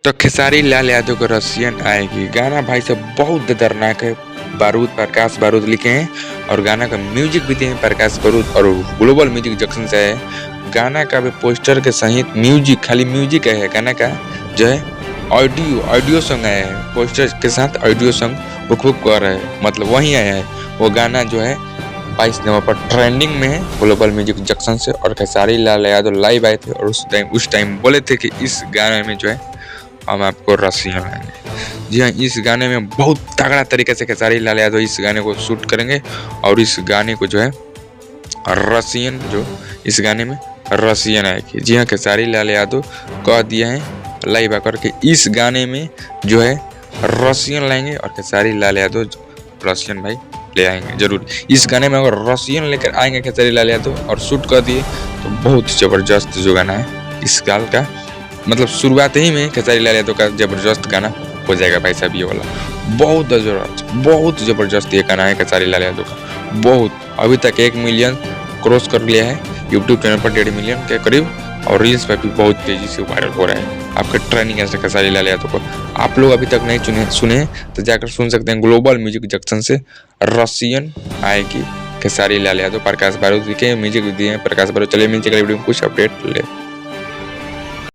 तो खेसारी लाल यादव को रसियन आएगी गाना भाई साहब बहुत खतरनाक है। बारूद प्रकाश बारूद लिखे हैं और गाना का म्यूजिक भी दिए हैं प्रकाश बारूद और ग्लोबल म्यूजिक जंक्शन से है। गाना का भी पोस्टर के सहित म्यूजिक खाली म्यूजिक है गाना का जो है ऑडियो सॉन्ग आया है। पोस्टर के साथ ऑडियो सॉन्ग बुक कर रहा है मतलब वही आया है। वो गाना जो है 22 नवंबर पर ट्रेंडिंग में है ग्लोबल म्यूजिक जंक्शन से। और खेसारी लाल यादव लाइव आए थे और उस टाइम बोले थे कि इस गाने में जो है हम आपको रसियन लाएंगे। जी हाँ, इस गाने में बहुत तगड़ा तरीके से खेसारी लाल यादव इस गाने को शूट करेंगे और इस गाने को जो है रसियन जो इस गाने में रसियन आएगी। जी हाँ, खेसारी लाल यादव कह दिए हैं लाइव आकर के इस गाने में जो है रसियन लाएंगे और खेसारी लाल यादव रसियन भाई ले आएंगे जरूर। इस गाने में अगर रसियन लेकर आएंगे खेसारी लाल यादव और शूट कर दिए तो बहुत ज़बरदस्त जो गाना है इस साल का मतलब शुरुआत ही में खेसारी लाल यादव का जबरदस्त गाना हो जाएगा भाई साहब। ये वाला बहुत जबरदस्त ये गाना है खेसारी लाल यादव का। बहुत अभी तक 1 मिलियन क्रॉस कर लिया है यूट्यूब चैनल पर 1.5 मिलियन के करीब और रील्स पर भी बहुत तेजी से वायरल हो रहा है। आपका ट्रेंडिंग है खेसारी लाल यादव को आप लोग अभी तक नहीं सुने तो जाकर सुन सकते हैं। ग्लोबल म्यूजिक जंक्शन से रसियन आएगी खेसारी लाल यादव प्रकाश बारूद के म्यूजिक दिए हैं प्रकाश बारूद। चलिए मिलते वीडियो में कुछ अपडेट ले।